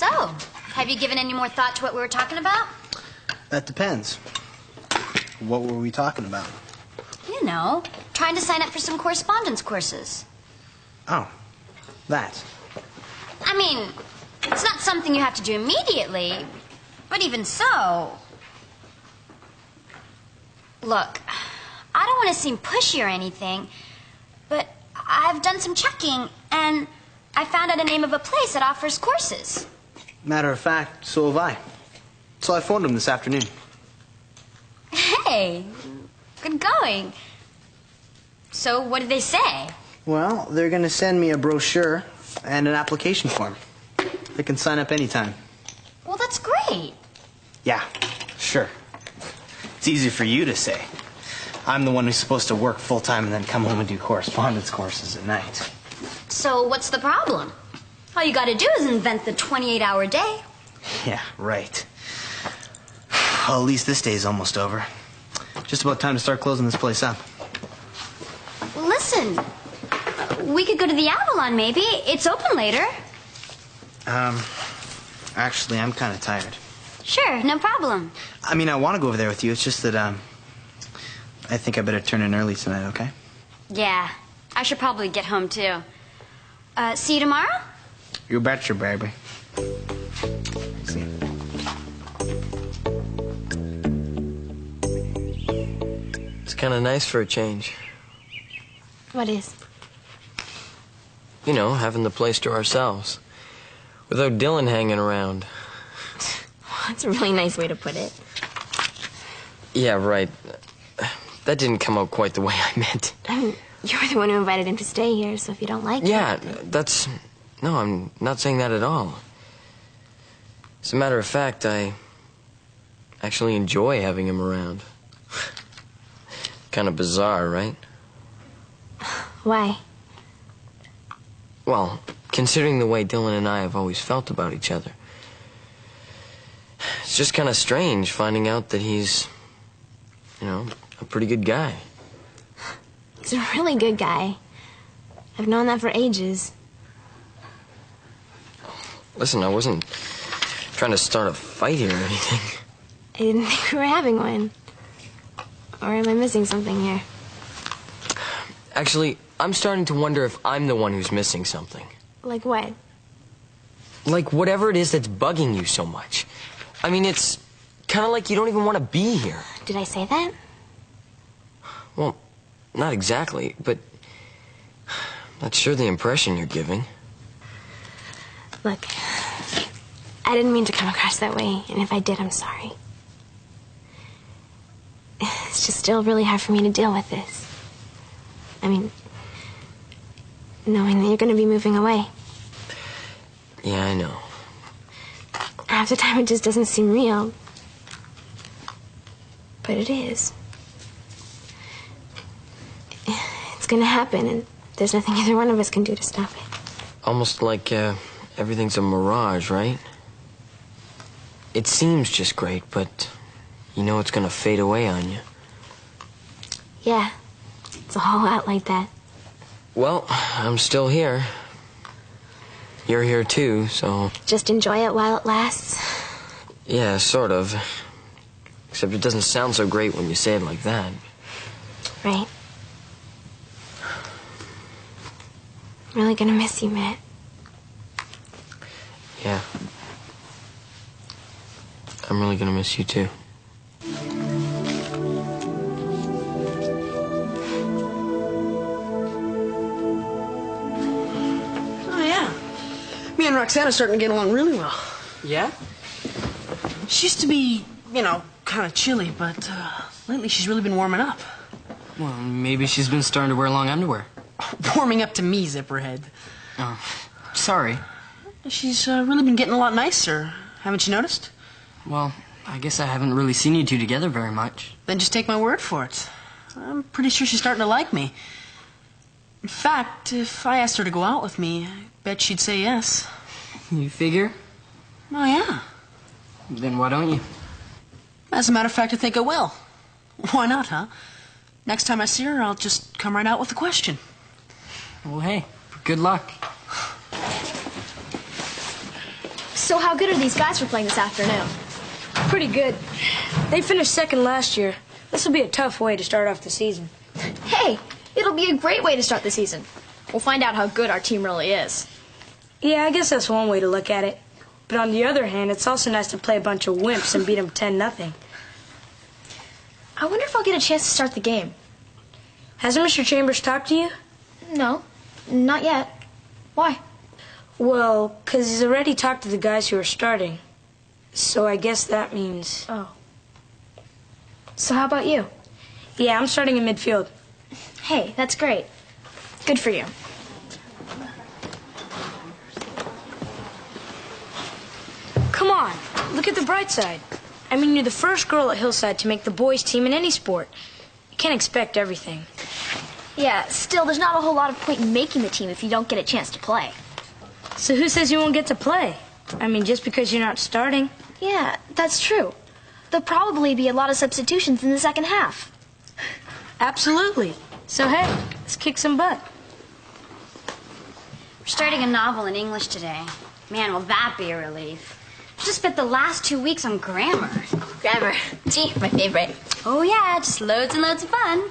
So, have you given any more thought to what we were talking about? That depends. What were we talking about? You know, trying to sign up for some correspondence courses. Oh, that. I mean, it's not something you have to do immediately, but even so... Look, I don't want to seem pushy or anything, but I've done some checking, and I found out the name of a place that offers courses. Matter of fact, so have I. So I phoned him this afternoon. Hey, good going. So what did they say? Well, they're going to send me a brochure and an application form. They can sign up anytime. Well, that's great. Yeah, sure. It's easy for you to say. I'm the one who's supposed to work full-time and then come home and do correspondence courses at night. So what's the problem? All you gotta do is invent the 28-hour day. Yeah, right. Well, at least this day's almost over. Just about time to start closing this place up. Listen, we could go to the Avalon, maybe. It's open later. Actually, I'm kind of tired. Sure, no problem. I mean, I want to go over there with you. It's just that, I think I better turn in early tonight, okay? Yeah, I should probably get home, too. See you tomorrow? You betcha, baby. See you. It's kind of nice for a change. What is? You know, having the place to ourselves. Without Dylan hanging around. That's a really nice way to put it. Yeah, right. That didn't come out quite the way I meant. I mean, you're the one who invited him to stay here, so if you don't like Yeah, that's... No, I'm not saying that at all. As a matter of fact, I actually enjoy having him around. Kind of bizarre, right? Why? Well, considering the way Dylan and I have always felt about each other. It's just kind of strange finding out that he's, you know, a pretty good guy. He's a really good guy. I've known that for ages. Listen, I wasn't trying to start a fight here or anything. I didn't think we were having one. Or am I missing something here? Actually, I'm starting to wonder if I'm the one who's missing something. Like what? Like whatever it is that's bugging you so much. I mean, it's kind of like you don't even want to be here. Did I say that? Well, not exactly, but that's sure the impression you're giving. Look, I didn't mean to come across that way, and if I did, I'm sorry. It's just still really hard for me to deal with this. I mean, knowing that you're going to be moving away. Yeah, I know. Half the time it just doesn't seem real. But it is. It's going to happen, and there's nothing either one of us can do to stop it. Almost like everything's a mirage, right? It seems just great, but you know it's going to fade away on you. Yeah, it's a whole lot like that. Well, I'm still here. You're here too, so... Just enjoy it while it lasts? Yeah, sort of. Except it doesn't sound so great when you say it like that. Right. I'm really gonna miss you, Matt. Yeah. I'm really gonna miss you too. Oh, yeah. Me and Roxanne are starting to get along really well. Yeah? She used to be, you know, kind of chilly, but lately she's really been warming up. Well, maybe she's been starting to wear long underwear. Warming up to me, Zipperhead. Oh, sorry. She's really been getting a lot nicer. Haven't you noticed? Well, I guess I haven't really seen you two together very much. Then just take my word for it. I'm pretty sure she's starting to like me. In fact, if I asked her to go out with me, I bet she'd say yes. You figure? Oh, yeah. Then why don't you? As a matter of fact, I think I will. Why not, huh? Next time I see her, I'll just come right out with the question. Well, hey, good luck. So how good are these guys for playing this afternoon? Pretty good. They finished second last year. This will be a tough way to start off the season. Hey, it'll be a great way to start the season. We'll find out how good our team really is. Yeah, I guess that's one way to look at it. But on the other hand, it's also nice to play a bunch of wimps and beat them 10-0. I wonder if I'll get a chance to start the game. Hasn't Mr. Chambers talked to you? No, not yet. Why? Well, 'cause he's already talked to the guys who are starting. So I guess that means... Oh. So how about you? Yeah, I'm starting in midfield. Hey, that's great. Good for you. Come on, look at the bright side. I mean, you're the first girl at Hillside to make the boys' team in any sport. You can't expect everything. Yeah, still, there's not a whole lot of point in making the team if you don't get a chance to play. So who says you won't get to play? I mean, just because you're not starting. Yeah, that's true. There'll probably be a lot of substitutions in the second half. Absolutely. So hey, let's kick some butt. We're starting a novel in English today. Man, will that be a relief. Just spent the last 2 weeks on grammar. Grammar. Gee, my favorite. Oh yeah, just loads and loads of fun.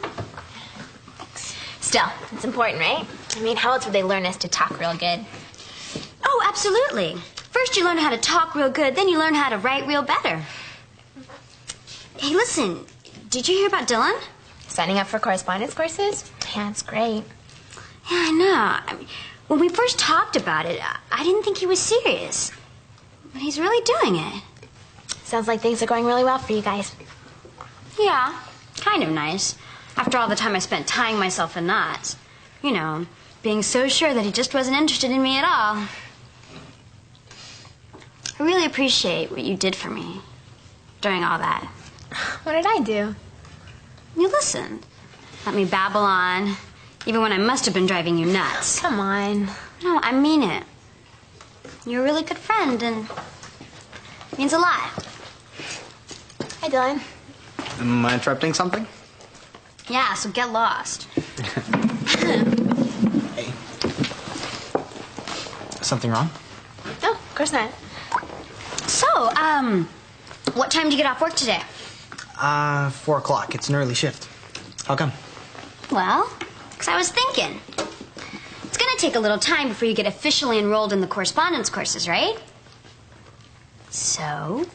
Still, it's important, right? I mean, how else would they learn us to talk real good? Oh, absolutely. First you learn how to talk real good, then you learn how to write real better. Hey, listen, did you hear about Dylan? Signing up for correspondence courses? Yeah, it's great. Yeah, I know. I mean, when we first talked about it, I didn't think he was serious. But he's really doing it. Sounds like things are going really well for you guys. Yeah, kind of nice. After all the time I spent tying myself in knots. You know, being so sure that he just wasn't interested in me at all. I really appreciate what you did for me during all that. What did I do? You listened. Let me babble on, even when I must have been driving you nuts. Come on. No, I mean it. You're a really good friend, and it means a lot. Hi, Dylan. Am I interrupting something? Yeah, so get lost. Hey. Something wrong? No, of course not. So, what time do you get off work today? 4 o'clock. It's an early shift. How come? Well, because I was thinking. It's going to take a little time before you get officially enrolled in the correspondence courses, right? So,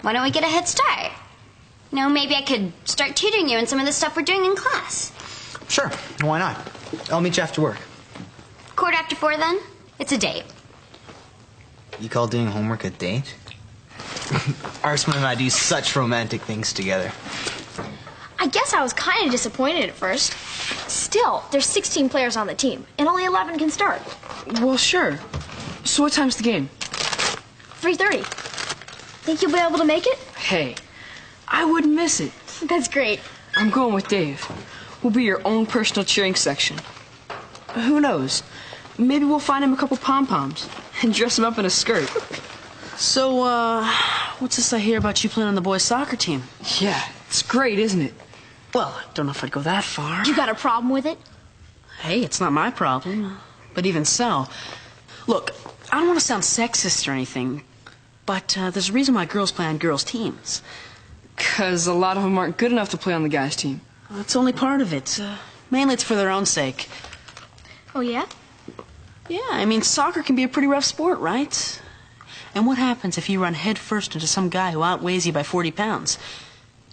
why don't we get a head start? You know, maybe I could start tutoring you in some of the stuff we're doing in class. Sure. Why not? I'll meet you after work. 4:15 then? It's a date. You call doing homework a date? Arsman and I do such romantic things together. I guess I was kind of disappointed at first. Still, there's 16 players on the team, and only 11 can start. Well, sure. So what time's the game? 3:30. Think you'll be able to make it? Hey, I wouldn't miss it. That's great. I'm going with Dave. We'll be your own personal cheering section. Who knows? Maybe we'll find him a couple pom-poms and dress him up in a skirt. So, what's this I hear about you playing on the boys' soccer team? Yeah, it's great, isn't it? Well, I don't know if I'd go that far. You got a problem with it? Hey, it's not my problem. But even so, look, I don't want to sound sexist or anything, but there's a reason why girls play on girls' teams. 'Cause a lot of them aren't good enough to play on the guys' team. That's only part of it. Mainly it's for their own sake. Oh, yeah? Yeah, I mean, soccer can be a pretty rough sport, right? And what happens if you run headfirst into some guy who outweighs you by 40 pounds?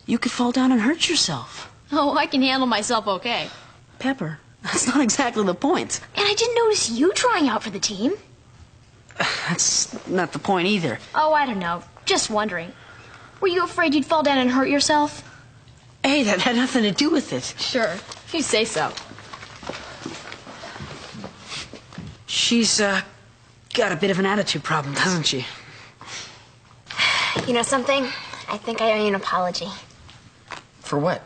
You could fall down and hurt yourself. Oh, I can handle myself okay. Pepper, that's not exactly the point. And I didn't notice you trying out for the team. That's not the point either. Oh, I don't know. Just wondering. Were you afraid you'd fall down and hurt yourself? Hey, that had nothing to do with it. Sure, if you say so. She's, got a bit of an attitude problem, doesn't she? You know something? I think I owe you an apology. For what?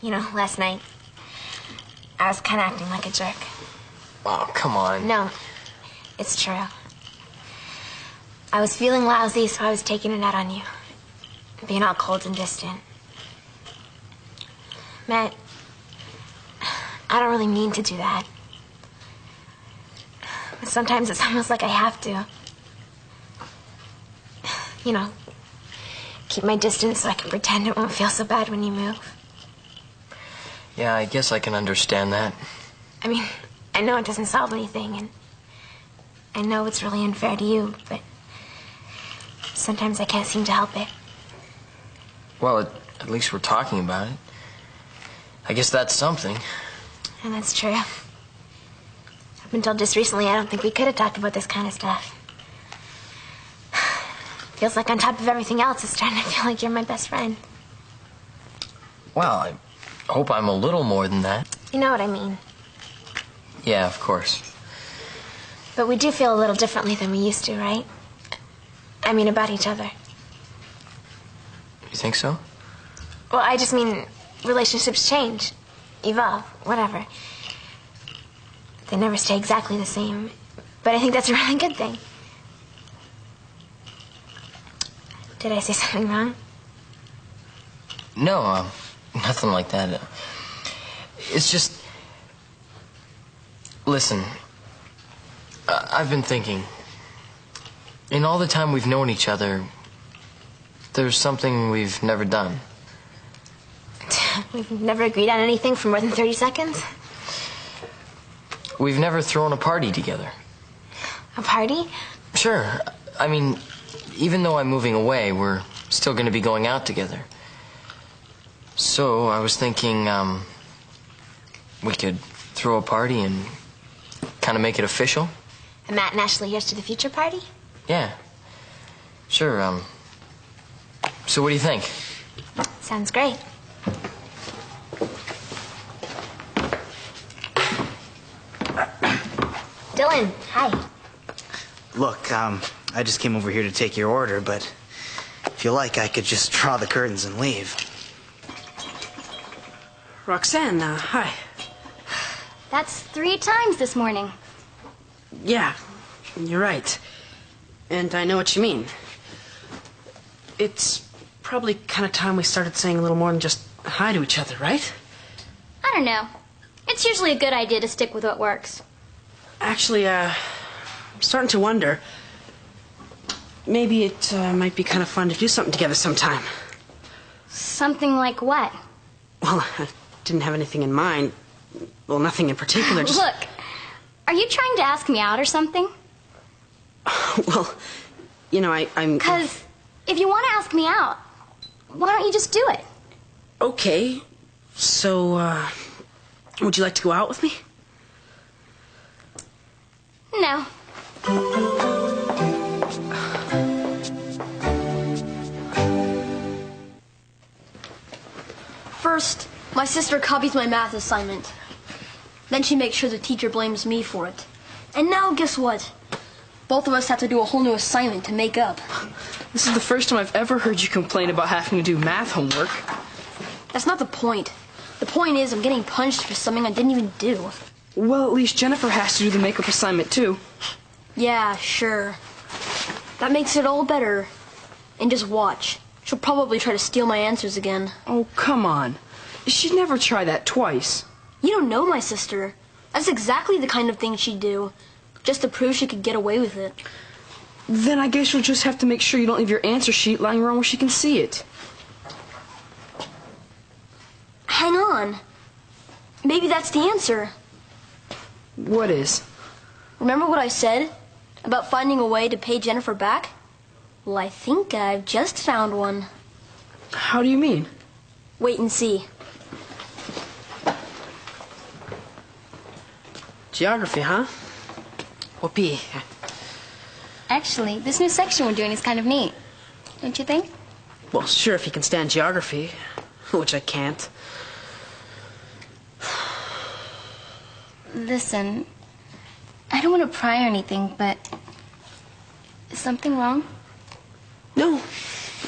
You know, last night, I was kind of acting like a jerk. Oh, come on. No, it's true. I was feeling lousy, so I was taking it out on you. Being all cold and distant. Matt, I don't really mean to do that. But sometimes it's almost like I have to. you know, keep my distance so I can pretend it won't feel so bad when you move. Yeah, I guess I can understand that. I mean, I know it doesn't solve anything, and I know it's really unfair to you, but sometimes I can't seem to help it. Well, at least we're talking about it. I guess that's something. And that's true. Up until just recently, I don't think we could have talked about this kind of stuff. Feels like on top of everything else, it's starting to feel like you're my best friend. Well, I hope I'm a little more than that. You know what I mean. Yeah, of course. But we do feel a little differently than we used to, right? I mean, about each other. You think so? Well, I just mean relationships change, evolve, whatever. They never stay exactly the same. But I think that's a really good thing. Did I say something wrong? No, nothing like that. It's just... Listen, I've been thinking. In all the time we've known each other, there's something we've never done. We've never agreed on anything for more than 30 seconds? We've never thrown a party together. A party? Sure. I mean, even though I'm moving away, we're still going to be going out together. So I was thinking we could throw a party and kind of make it official. A Matt and Ashley Here's to the Future party? Yeah. Sure, so what do you think? Sounds great. Dylan, hi. Look, I just came over here to take your order, but if you like, I could just draw the curtains and leave. Roxanne, hi. That's 3 times this morning. Yeah, you're right. And I know what you mean. It's probably kind of time we started saying a little more than just hi to each other, right? I don't know. It's usually a good idea to stick with what works. Actually, I'm starting to wonder. Maybe it might be kind of fun to do something together sometime. Something like what? Well, I didn't have anything in mind. Well, nothing in particular, just... Look, are you trying to ask me out or something? Well, you know, I'm... Because if you want to ask me out, why don't you just do it? Okay. So, would you like to go out with me? No. First, my sister copies my math assignment. Then she makes sure the teacher blames me for it. And now, guess what? Both of us have to do a whole new assignment to make up. This is the first time I've ever heard you complain about having to do math homework. That's not the point. The point is I'm getting punished for something I didn't even do. Well, at least Jennifer has to do the makeup assignment, too. Yeah, sure. That makes it all better. And just watch. She'll probably try to steal my answers again. Oh, come on. She'd never try that twice. You don't know my sister. That's exactly the kind of thing she'd do. Just to prove she could get away with it. Then I guess you'll just have to make sure you don't leave your answer sheet lying around where she can see it. Hang on. Maybe that's the answer. What is? Remember what I said about finding a way to pay Jennifer back? Well, I think I've just found one. How do you mean? Wait and see. Geography, huh? Whoopee. Actually, this new section we're doing is kind of neat. Don't you think? Well, sure, if you can stand geography, which I can't. Listen, I don't want to pry or anything, but is something wrong? No,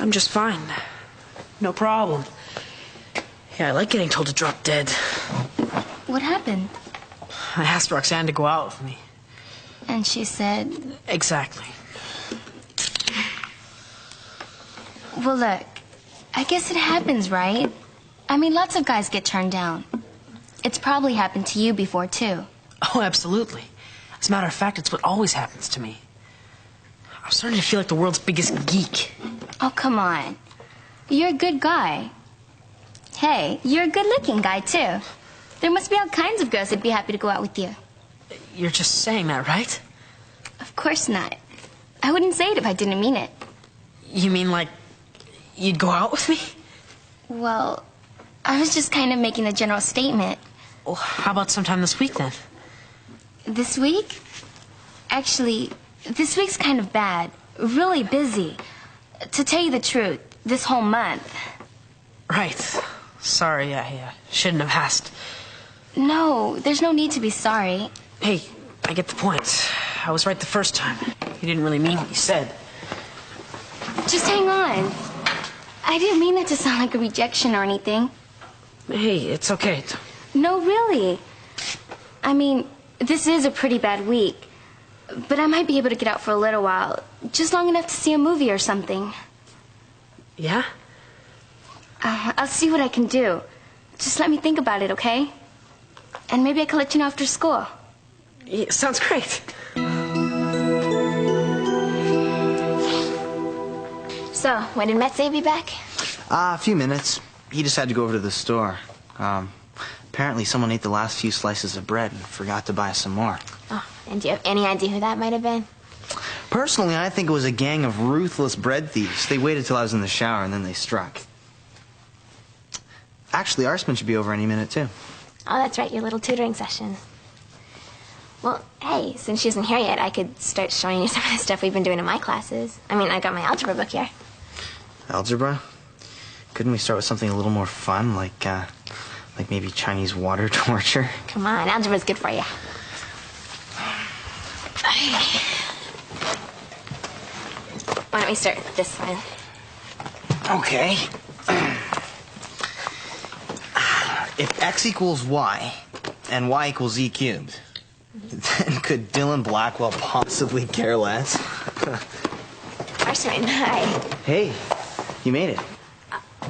I'm just fine. No problem. Yeah, I like getting told to drop dead. What happened? I asked Roxanne to go out with me. And she said... Exactly. Well, look, I guess it happens, right? I mean, lots of guys get turned down. It's probably happened to you before, too. Oh, absolutely. As a matter of fact, it's what always happens to me. I'm starting to feel like the world's biggest geek. Oh, come on. You're a good guy. Hey, you're a good-looking guy, too. There must be all kinds of girls that'd be happy to go out with you. You're just saying that, right? Of course not. I wouldn't say it if I didn't mean it. You mean like you'd go out with me? Well, I was just kind of making a general statement. Well, how about sometime this week, then? This week? Actually, this week's kind of bad. Really busy. To tell you the truth, this whole month. Right. Sorry, I shouldn't have asked. No, there's no need to be sorry. Hey, I get the point. I was right the first time. You didn't really mean what you said. Just hang on. I didn't mean it to sound like a rejection or anything. Hey, it's okay. No, really. I mean, this is a pretty bad week. But I might be able to get out for a little while. Just long enough to see a movie or something. Yeah? I'll see what I can do. Just let me think about it, okay? And maybe I can let you know after school. Yeah, sounds great. So, when did Matt say he'd be back? A few minutes. He just had to go over to the store. Apparently someone ate the last few slices of bread and forgot to buy some more. Oh, and do you have any idea who that might have been? Personally, I think it was a gang of ruthless bread thieves. They waited till I was in the shower and then they struck. Actually, Arsman should be over any minute, too. Oh, that's right, your little tutoring session. Well, hey, since she isn't here yet, I could start showing you some of the stuff we've been doing in my classes. I mean, I got my algebra book here. Algebra? Couldn't we start with something a little more fun, like maybe Chinese water torture? Come on, algebra's good for you. Why don't we start with this one? Okay. If x equals y and y equals e cubed, then could Dylan Blackwell possibly care less? Arsene, hi. Hey, you made it.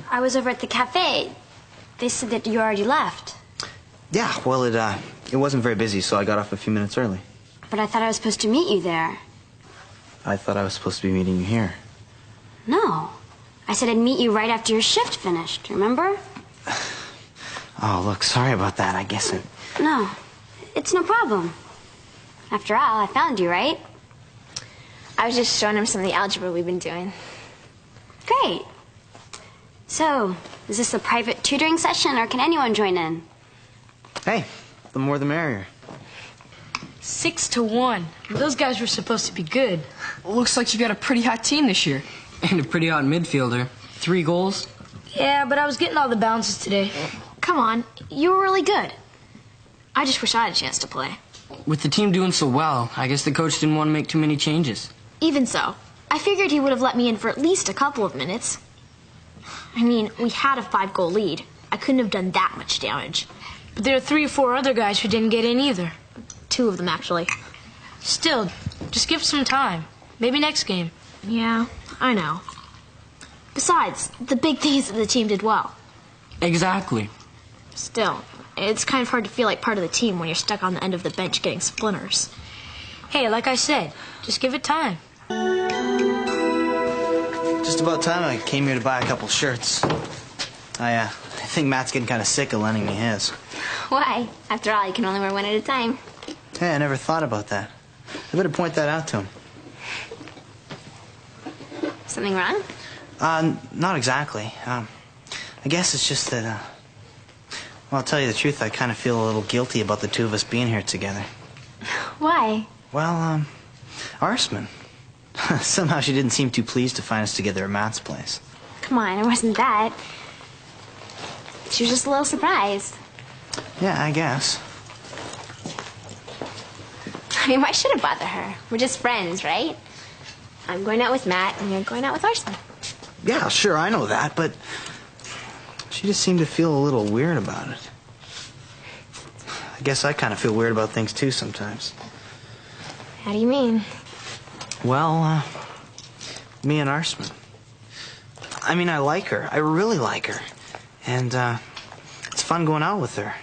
I was over at the cafe. They said that you already left. Yeah, well, it wasn't very busy, so I got off a few minutes early. But I thought I was supposed to meet you there. I thought I was supposed to be meeting you here. No. I said I'd meet you right after your shift finished, remember? Oh, look, sorry about that. I guess it... No, it's no problem. After all, I found you, right? I was just showing him some of the algebra we've been doing. Great. So, is this a private tutoring session, or can anyone join in? Hey, the more the merrier. 6-1. Those guys were supposed to be good. Looks like you got a pretty hot team this year. And a pretty hot midfielder. 3 goals. Yeah, but I was getting all the bounces today. Come on, you were really good. I just wish I had a chance to play. With the team doing so well, I guess the coach didn't want to make too many changes. Even so, I figured he would have let me in for at least a couple of minutes. I mean, we had a 5-goal lead. I couldn't have done that much damage. But there are 3 or 4 other guys who didn't get in either. 2 of them, actually. Still, just give some time. Maybe next game. Yeah, I know. Besides, the big thing is that the team did well. Exactly. Still, it's kind of hard to feel like part of the team when you're stuck on the end of the bench getting splinters. Hey, like I said, just give it time. Just about time I came here to buy a couple shirts. I think Matt's getting kind of sick of lending me his. Why? After all, you can only wear one at a time. Hey, I never thought about that. I better point that out to him. Something wrong? Not exactly. I guess it's just that, well, I'll tell you the truth, I kind of feel a little guilty about the two of us being here together. Why? Well, Arsman. Somehow she didn't seem too pleased to find us together at Matt's place. Come on, it wasn't that. She was just a little surprised. Yeah, I guess. I mean, why should it bother her? We're just friends, right? I'm going out with Matt, and you're going out with Arsene. Yeah, sure, I know that, but she just seemed to feel a little weird about it. I guess I kind of feel weird about things, too, sometimes. How do you mean? Well, me and Arsman. I mean, I like her. I really like her. And, it's fun going out with her.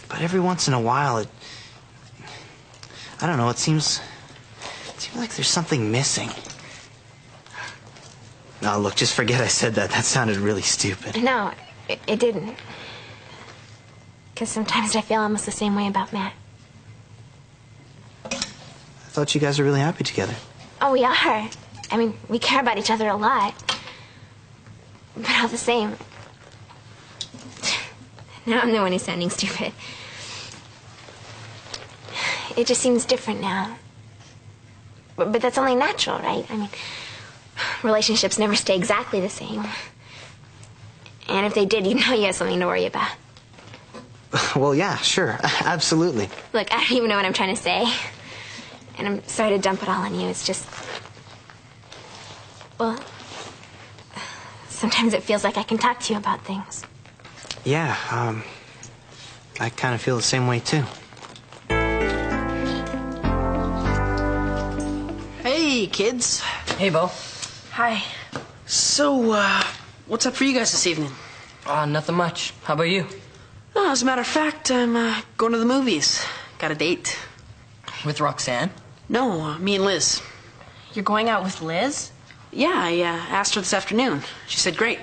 But every once in a while, I don't know, it seems feel like there's something missing. No, look, just forget I said that. That sounded really stupid. No, it didn't. Because sometimes I feel almost the same way about Matt. I thought you guys were really happy together. Oh, we are. I mean, we care about each other a lot. But all the same... Now I'm the one who's sounding stupid. It just seems different now. But that's only natural, right? I mean, relationships never stay exactly the same. And if they did, you'd know you had something to worry about. Well, yeah, sure. Absolutely. Look, I don't even know what I'm trying to say. And I'm sorry to dump it all on you. It's just... Well... Sometimes it feels like I can talk to you about things. Yeah, I kind of feel the same way, too. Hey, kids. Hey, Bo. Hi. So, what's up for you guys this evening? Nothing much. How about you? Oh, as a matter of fact, I'm going to the movies. Got a date. With Roxanne? No, me and Liz. You're going out with Liz? Yeah, I asked her this afternoon. She said great.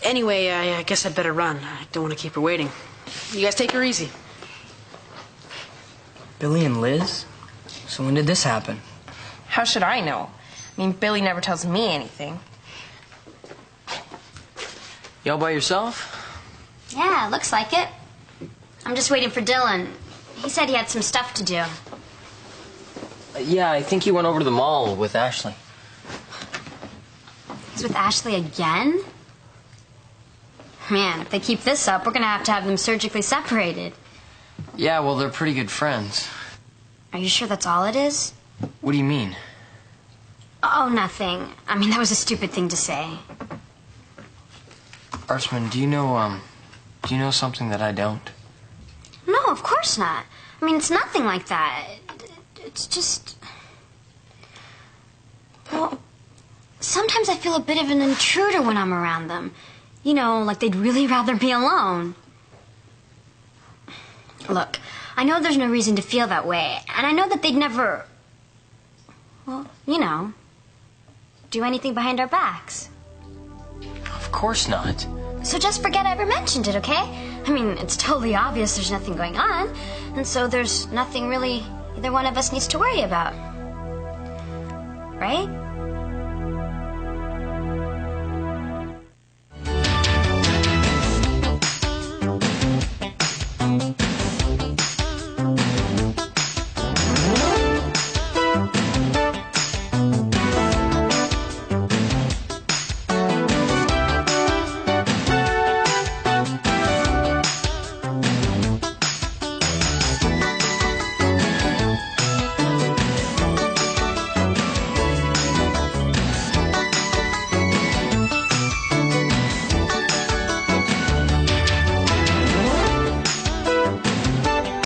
Anyway, I guess I'd better run. I don't want to keep her waiting. You guys take her easy. Billy and Liz? So when did this happen? How should I know? I mean, Billy never tells me anything. You all by yourself? Yeah, looks like it. I'm just waiting for Dylan. He said he had some stuff to do. Yeah, I think he went over to the mall with Ashley. He's with Ashley again? Man, if they keep this up, we're gonna have to have them surgically separated. Yeah, well, they're pretty good friends. Are you sure that's all it is? What do you mean? Oh, nothing. I mean, that was a stupid thing to say. Artsman, do you know something that I don't? No, of course not. I mean, it's nothing like that. It's just... Well, sometimes I feel a bit of an intruder when I'm around them. You know, like they'd really rather be alone. Look, I know there's no reason to feel that way, and I know that they'd never... Well, you know, do anything behind our backs. Of course not. So just forget I ever mentioned it, okay? I mean, it's totally obvious there's nothing going on, and so there's nothing really either one of us needs to worry about. Right?